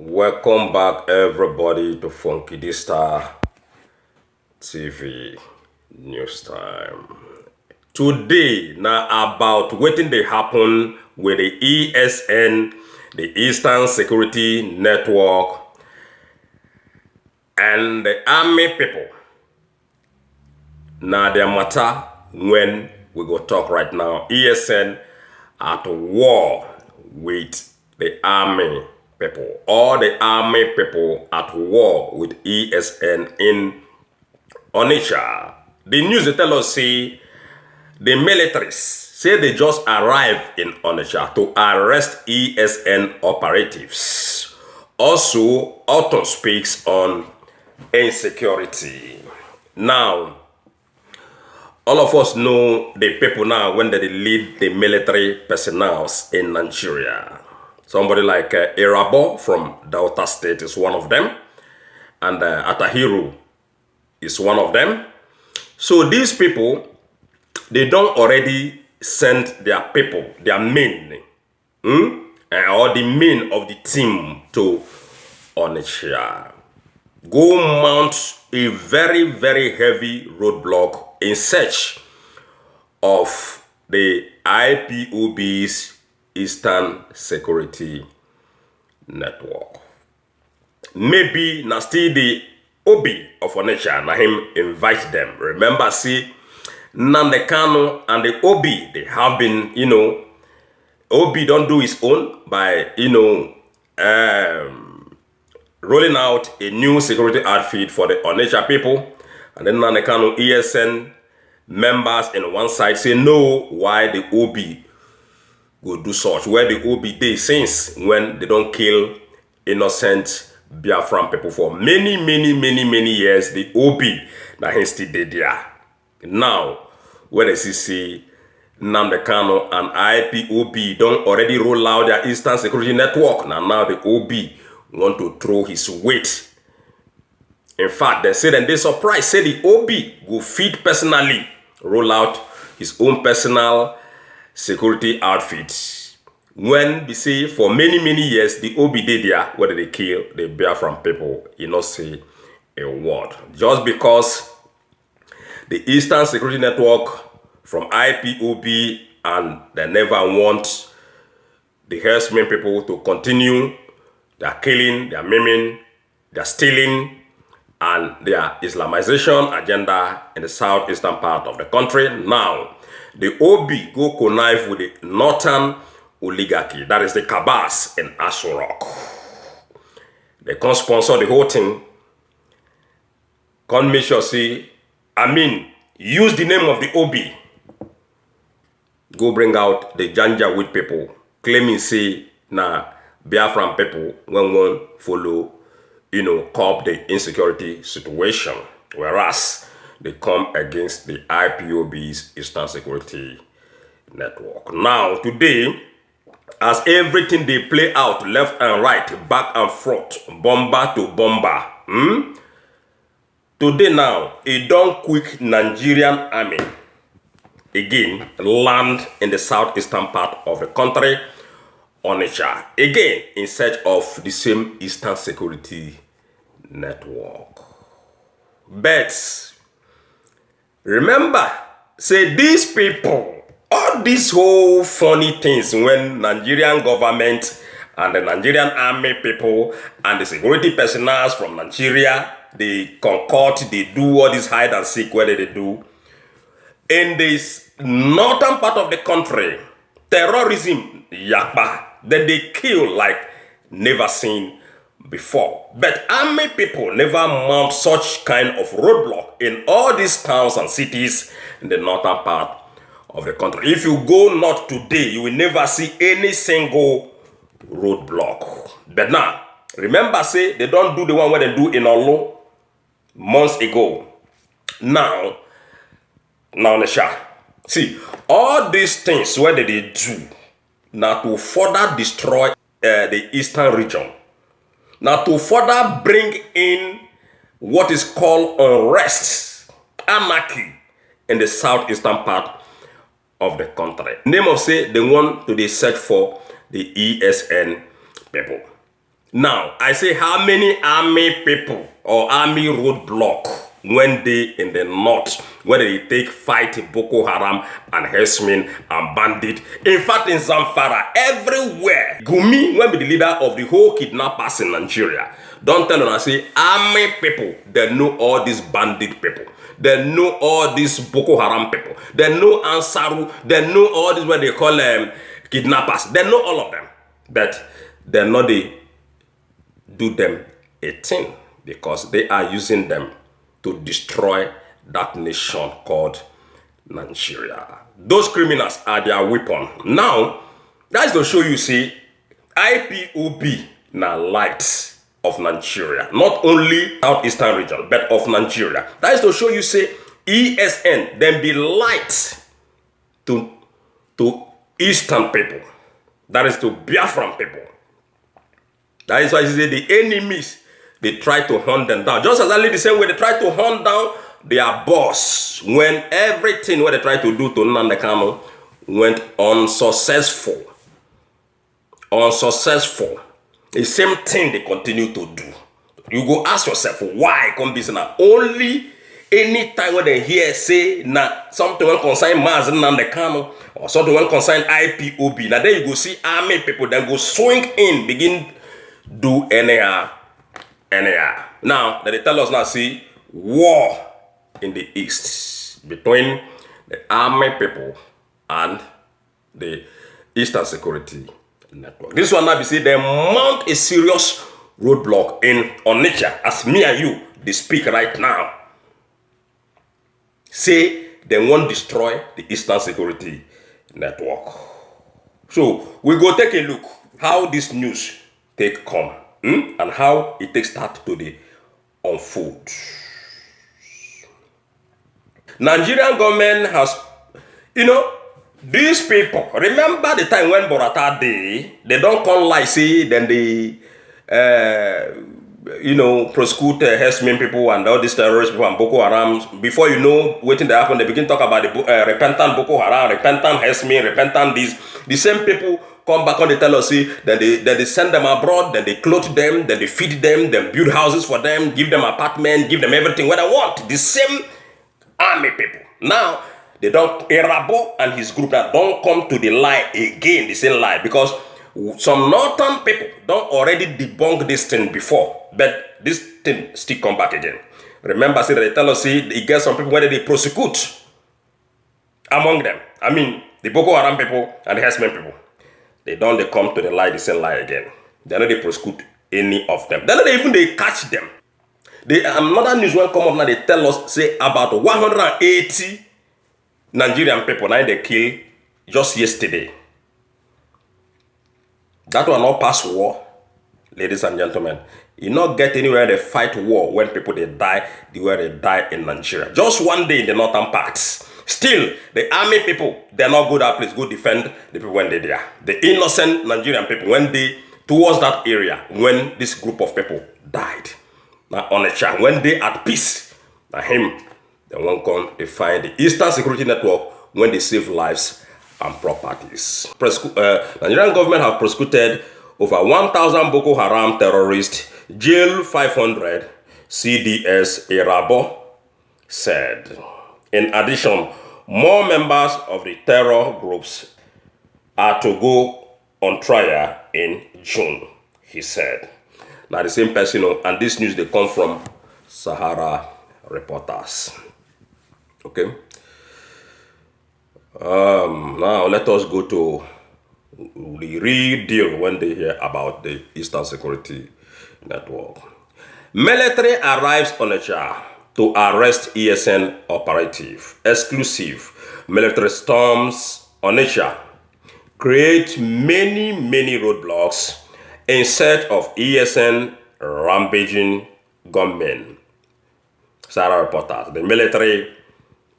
Welcome back, everybody, to Funky D Star TV News Time. Today, now about wetin dey happen with the ESN, the Eastern Security Network, and the army people. Now, their matter when we go talk right now. ESN at war with the army people. All the army people at war with ESN in Onitsha. The news they tell us say the militaries say they just arrived in Onitsha to arrest ESN operatives. Also, Autumn speaks on insecurity. Now, all of us know the people now when they lead the military personnel in Nigeria. Somebody like Irabo from Delta State is one of them. And Atahiru is one of them. So these people, they don't already send their people, their men, or the men of the team to Onitsha. Go mount a very, very heavy roadblock in search of the IPOB's Eastern Security Network. Maybe na still the Obi of Onitsha, na him invite them. Remember, see, Nnamdi Kanu and the Obi, they have been, Obi don't do his own by, rolling out a new security outfit for the Onitsha people. And then Nnamdi Kanu ESN members in one side say no, why the Obi go do such, where the Obi dey since when they don't kill innocent Biafran people for many years. The Obi na him still dey there. Now, when they see Nnamdi Kanu and IPOB don't already roll out their Eastern Security Network, now the Obi want to throw his weight. In fact, they say that they surprised, say the Obi will feed personally, roll out his own personal security outfit. When we say for many years, the Obi did there, whether they kill the Biafran people, not say a word. Just because the Eastern Security Network from IPOB and they never want the herdsmen people to continue their killing, their maiming, their stealing, and their Islamization agenda in the southeastern part of the country. Now, the Obi go connive with the northern oligarchy, that is the Kabas in Asorok. They can sponsor the whole thing. Can make sure use the name of the Obi. Go bring out the Janjaweed people, claiming say Biafran people when one follow, curb the insecurity situation, whereas they come against the IPOB's Eastern Security Network. Now, today, as everything they play out left and right, back and front, bomber to bomber, today now, a don't quick Nigerian army again land in the southeastern part of the country, Onitsha, again in search of the same Eastern Security Network. But remember, say these people, all these whole funny things when Nigerian government and the Nigerian army people and the security personnel from Nigeria, they concord, they do all this hide and seek, whether they do. In this northern part of the country, terrorism, yakba, then they kill like never seen before. But army people never mount such kind of roadblock in all these towns and cities in the northern part of the country. If you go north today, you will never see any single roadblock. But now, remember, say they don't do the one where they do in Olo months ago. Now, Onisha. See, all these things where they do now to further destroy the eastern region. Now to further bring in what is called unrest, anarchy in the southeastern part of the country. Name of say they want to search for the ESN people. Now, I say how many army people or army roadblock when they in the north, where they take fight Boko Haram and herdsmen and bandit. In fact, in Zamfara, everywhere, Gumi, when be the leader of the whole kidnappers in Nigeria, don't tell them I say army people, they know all these bandit people. They know all these Boko Haram people. They know Ansaru. They know all these what they call kidnappers. They know all of them. But they're not the do them a thing because they are using them to destroy that nation called Nigeria. Those criminals are their weapon. Now, that's to show you, see, IPOB now light of Nigeria. Not only southeastern region, but of Nigeria. That is to show you, say, ESN, then be light to eastern people. That is to Biafran people. That is why you say the enemies, they try to hunt them down. Just exactly the same way they try to hunt down their boss when everything what they try to do to Nnamdi Kanu went unsuccessful. Unsuccessful. The same thing they continue to do. You go ask yourself, why come this now? Only any time when they hear say now something will concern Mazi Nnamdi Kanu or something will concern IPOB. Now then you go see army people then go swing in, begin do anyhow. Now they tell us now, see, war in the east between the army people and the Eastern Security Network. This one now be see they mount a serious roadblock in Onitsha as me and you they speak right now. Say they won't destroy the Eastern Security Network. So we go take a look how this news take come and how it takes start to the unfold. Nigerian government has, these people, remember the time when Borata Day, they don't come like say, then they, prosecute herdsmen people and all these terrorist people and Boko Haram. Before you know, waiting to happen, they begin to talk about the repentant Boko Haram, repentant herdsmen, repentant these. The same people come back on the tell us, see, then they send them abroad, then they clothe them, then they feed them, then build houses for them, give them apartments, give them everything what they want. The same army people. Now, they don't, Erabo and his group that don't come to the lie again, the same lie, because some northern people don't already debunk this thing before, but this thing still come back again. Remember, see, they tell us, see, they get some people where they prosecute among them. I mean, the Boko Haram people and the herdsmen people. They come to the lie, the same lie again. They don't they prosecute any of them. They don't even they catch them. Another news will come up now, they tell us, say, about 180 Nigerian people now they kill just yesterday. That will not pass war, ladies and gentlemen. You not get anywhere they fight war when people they die the way they die in Nigeria. Just one day in the northern parts. Still, the army people, they're not go that place, go defend the people when they're there. The innocent Nigerian people, when they towards that area, when this group of people died. Now Onitsha, when they at peace, now him, they won't come, they find the Eastern Security Network when they save lives and properties. Nigerian government have prosecuted over 1,000 Boko Haram terrorists, jail 500, CDS Erabo said. In addition, more members of the terror groups are to go on trial in June, he said. Now the same person, and this news they come from Sahara Reporters. Okay. Now let us go to the real deal when they hear about the Eastern Security Network. Military arrives on Onitsha to arrest ESN operative. Exclusive. Military storms Onitsha. Create many roadblocks in search of ESN rampaging gunmen. Sarah Reporters. The military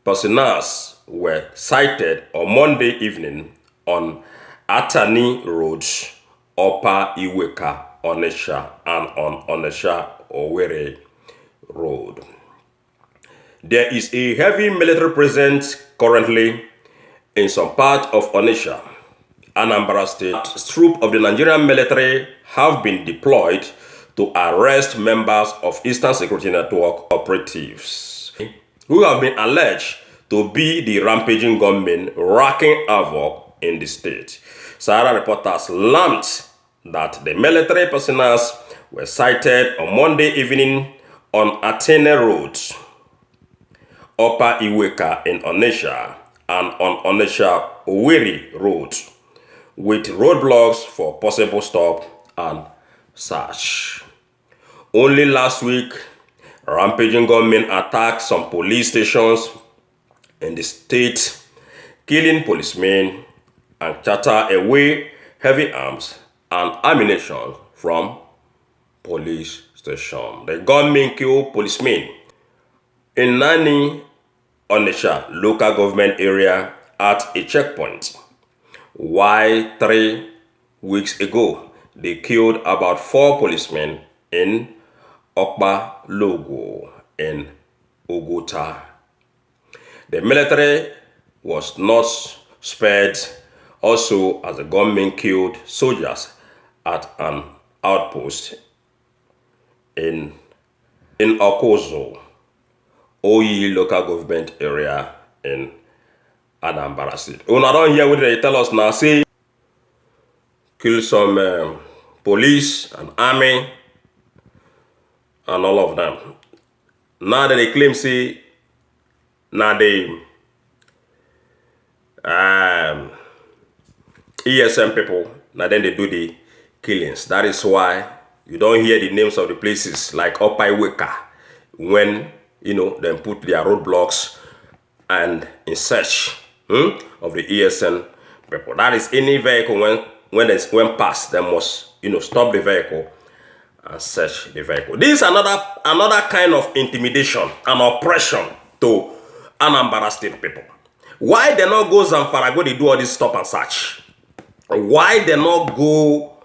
personnel were sighted on Monday evening on Atani Road, Upper Iweka, Onitsha, and on Onitsha Owerri Road. There is a heavy military presence currently in some part of Onitsha, Anambra State, troops of the Nigerian military have been deployed to arrest members of Eastern Security Network operatives who have been alleged to be the rampaging gunmen wreaking havoc in the state. Sahara reporters learned that the military personnel were sighted on Monday evening on Atene Road, Upper Iweka in Onisha, and on Onisha Oweri Road, with roadblocks for possible stop and search. Only last week, rampaging gunmen attacked some police stations in the state, killing policemen and charter away heavy arms and ammunition from police station. The gunmen killed policemen in Nani, Onisha local government area at a checkpoint, while 3 weeks ago they killed about 4 policemen in Okpa Logo in Ogota. The military was not spared also as the gunmen killed soldiers at an outpost in Okozo, Oyi local government area in Anambra State. Una don hear what they tell us now, say kill some police and army and all of them. Now that they claim say now they ESM people, now then they do the killings. That is why you don't hear the names of the places like Opaiweka when, you know, them put their roadblocks and in search of the ESN people. That is any vehicle when they went past, they must, you know, stop the vehicle and search the vehicle. This is another kind of intimidation and oppression to Anambra State people. Why they not go Zamfara go they do all this stop and search? Why they not go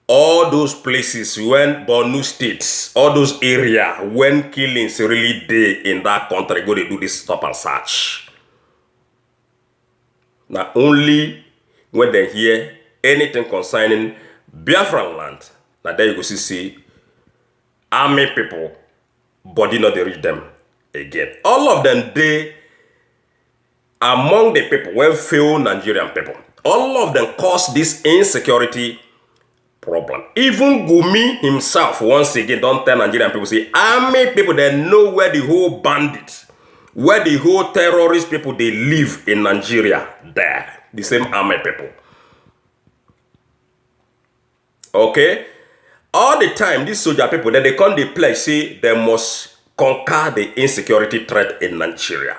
all those places when Borno states, all those areas when killings really day in that country go they do this stop and search? Now only when they hear anything concerning Biafran land, now there you go see army people, body not they reach them again. All of them they among the people when fail Nigerian people. All of them cause this insecurity problem. Even Gumi himself, once again, don't tell Nigerian people, say, army people, they know where the whole bandits, where the whole terrorist people, they live in Nigeria, there. The same army people. Okay? All the time, these soldier people, that they come, they pledge, say, they must conquer the insecurity threat in Nigeria.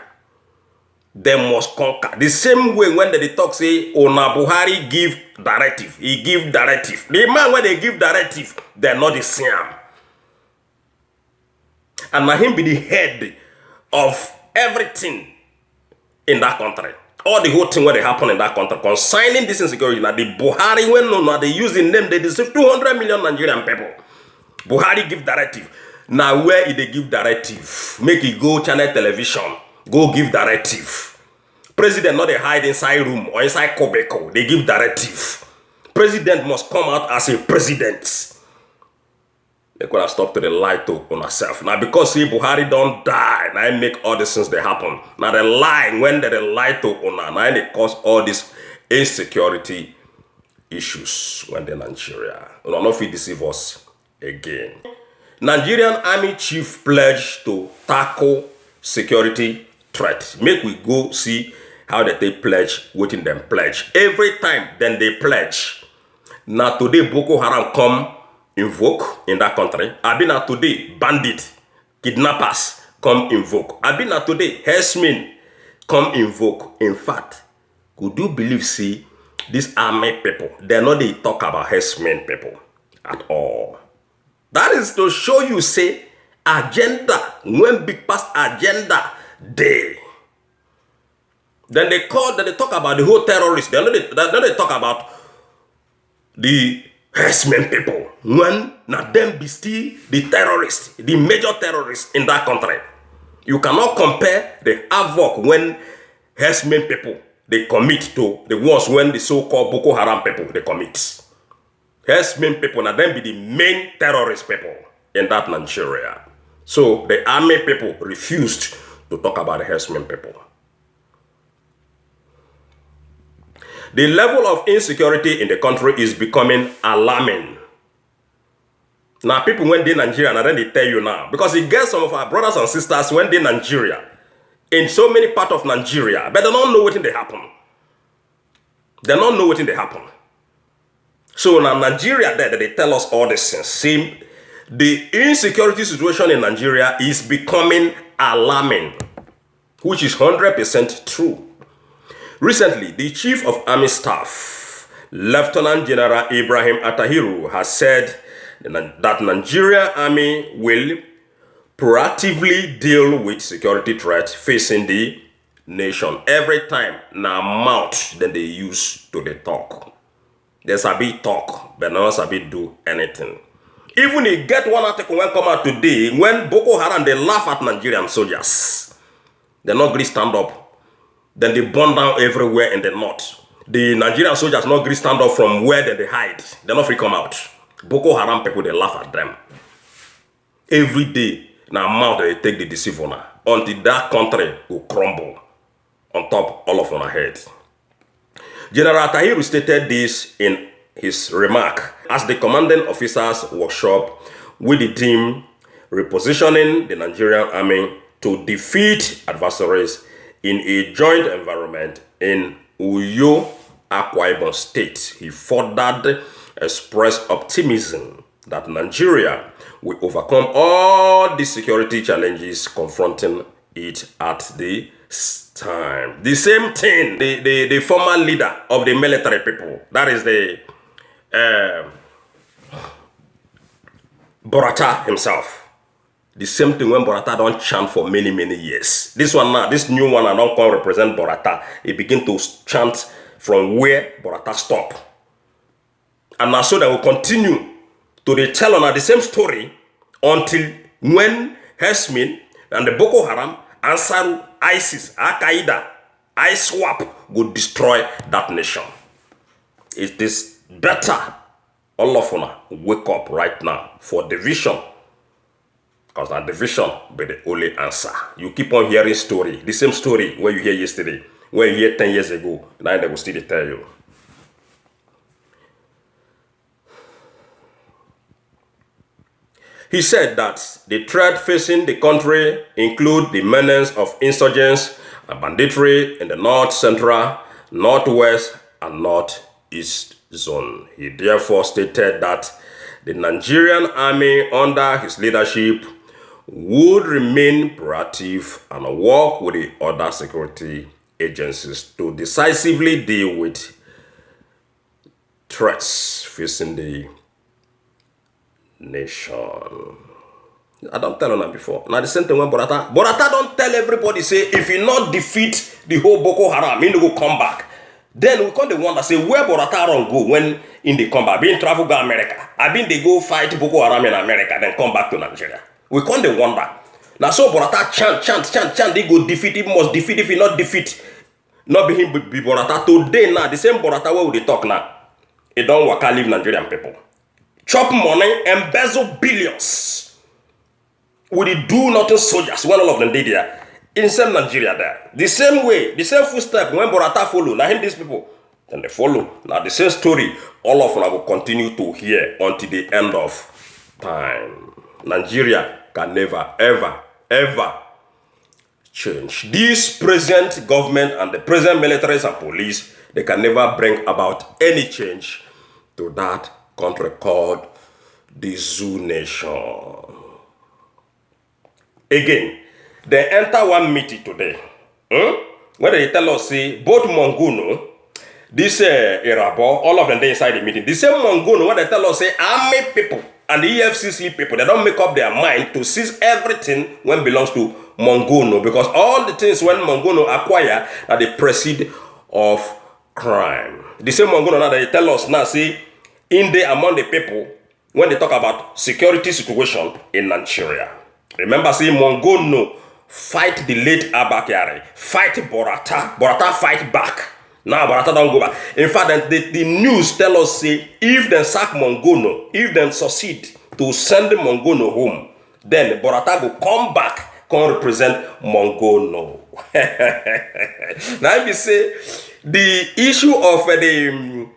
They must conquer. The same way when they talk, say, Ona Buhari give directive. He give directive. The man when they give directive, they're not the same. And now him be the head of everything in that country. All the whole thing where they happen in that country concerning this insecurity. Now the Buhari, when no, they using them, they deceive 200 million Nigerian people. Buhari give directive. Now where they give directive? Make it go channel television. Go give directive. President not they hide inside room or inside Kobeko. They give directive. President must come out as a president. They could have stopped to the lie to on herself. Now because see Buhari don't die, now I make all these things they happen. Now they lie when they lie to Ona, now they cause all these insecurity issues when they're Nigeria. Una not fit deceive us again. Nigerian Army Chief pledged to tackle security threat. Make we go see how that they pledge, waiting them pledge. Every time then they pledge. Now today Boko Haram come invoke in that country. I been now today bandit, kidnappers come invoke. I been now today herdsmen come invoke. In fact, could you believe see these army people, they're not they talk about herdsmen people at all. That is to show you say agenda, when big past agenda day. Then they talk about the whole terrorists. Then they talk about the herdsmen people. When now them be still the terrorists, the major terrorists in that country. You cannot compare the havoc when herdsmen people they commit to the ones when the so-called Boko Haram people, they commit. Herdsmen people, now them be the main terrorist people in that Nigeria. So the army people refused to talk about the herdsmen people. The level of insecurity in the country is becoming alarming. Now people when they in Nigeria, and then they tell you now, because it gets some of our brothers and sisters when they in Nigeria, in so many parts of Nigeria, but they don't know what they happen. They don't know what they happen. So now Nigeria there, they tell us all this things. See, the insecurity situation in Nigeria is becoming alarming, which is 100% true. Recently, the Chief of Army Staff, Lieutenant General Ibrahim Atahiru, has said that Nigerian Army will proactively deal with security threats facing the nation. Every time, now mouth then they use to the talk. There's a bit talk, but not a bit do anything. Even if get one article when come out today, when Boko Haram, they laugh at Nigerian soldiers. They're not going to stand up. Then they burn down everywhere in the north. The Nigerian soldiers not going to stand up from where they hide. They're not free come out. Boko Haram people, they laugh at them. Every day, now mouth they take the deceiver now, until that country will crumble on top all of our heads. General Tahiru stated this in his remark as the commanding officers workshop with the team repositioning the Nigerian army to defeat adversaries in a joint environment in Uyo, Akwa Ibom State. He further expressed optimism that Nigeria will overcome all the security challenges confronting it at the time. The same thing, the former leader of the military people, that is the Borata himself. The same thing when Borata don't chant for many, many years. This one now, this new one, I don't come represent Borata. He begin to chant from where Borata stop. And now so they will continue to tell on the same story until when Hesmin and the Boko Haram, Ansaru, ISIS, Al-Qaeda, ISWAP will destroy that nation. It is better all of us wake up right now for division. Because that division be the only answer. You keep on hearing story, the same story where you hear yesterday, where you hear 10 years ago, now they will still tell you. He said that the threat facing the country include the menace of insurgents and banditry in the north, central, northwest, and northeast zone. He therefore stated that the Nigerian army under his leadership would remain proactive and work with the other security agencies to decisively deal with threats facing the nation. I don't tell them before. Now the same thing when Borata don't tell everybody, say, if you not defeat the whole Boko Haram, you will come back. Then we come the one that say, where Borata run go when in the come back? Being travel go America. I been they go fight Boko Haram in America, then come back to Nigeria. We come the wonder. Now so Borata chant, they go defeat, he must defeat, if he not defeat, not be him be Borata. Today now, the same Borata where they talk now, it don't work, leave Nigerian people. Chop money, embezzle billions. With the do nothing soldiers, when all of them did there, in same Nigeria there. The same way, the same footstep, when Borata follow, now him these people, then they follow. Now the same story, all of them will continue to hear until the end of time. Nigeria can never, ever change. This present government and the present militaries and police, they can never bring about any change to that country called the Zoo Nation. Again, they enter one meeting today. Where they tell us, say, both Monguno, this Irabo, all of them they inside the meeting. The same Monguno, when they tell us, say, army people and the EFCC people, they don't make up their mind to seize everything when belongs to Monguno, because all the things when Monguno acquire are the proceeds of crime. The same Monguno now they tell us now, say, in there among the people, when they talk about security situation in Nigeria. Remember, say, Monguno fight the late Abakari, fight Borata, Borata fight back. Now Borata don't go back. In fact, the news tell us say if they sack Mongono, if they succeed to send Mongono home, then Borata will come back, come represent Mongono. Now we say the issue of the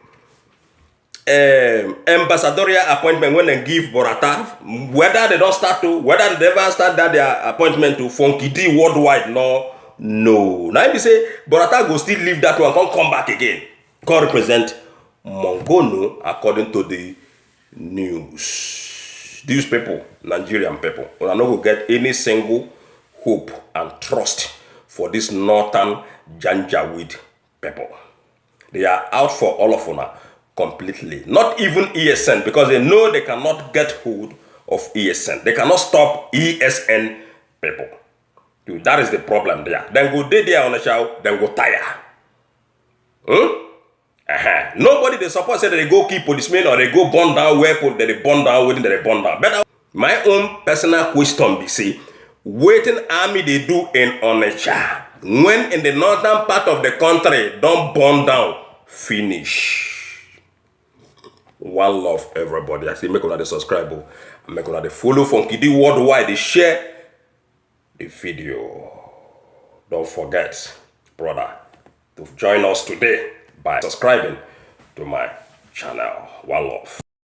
ambassadorial appointment when they give Borata, whether they don't start to, whether they never start that their appointment to Funky D worldwide, no. Now we say Borata go still leave that one, come back again, come represent Mongono according to the news. These people, Nigerian people, we are not going to get any single hope and trust for this northern Janjaweed people. They are out for all of us completely. Not even ESN, because they know they cannot get hold of ESN. They cannot stop ESN people. Dude, that is the problem there. Then go there on the show, then go tire. Nobody they support say that they go keep policemen or they go burn down where they burn down, waiting that they burn down. But my own personal question be say, waiting army they do in Onitsha, when in the northern part of the country don't burn down, finish. One love, everybody. I say make una the subscribe, make una the follow Funky D worldwide, they share the video. Don't forget, brother, to join us today by subscribing to my channel. One love.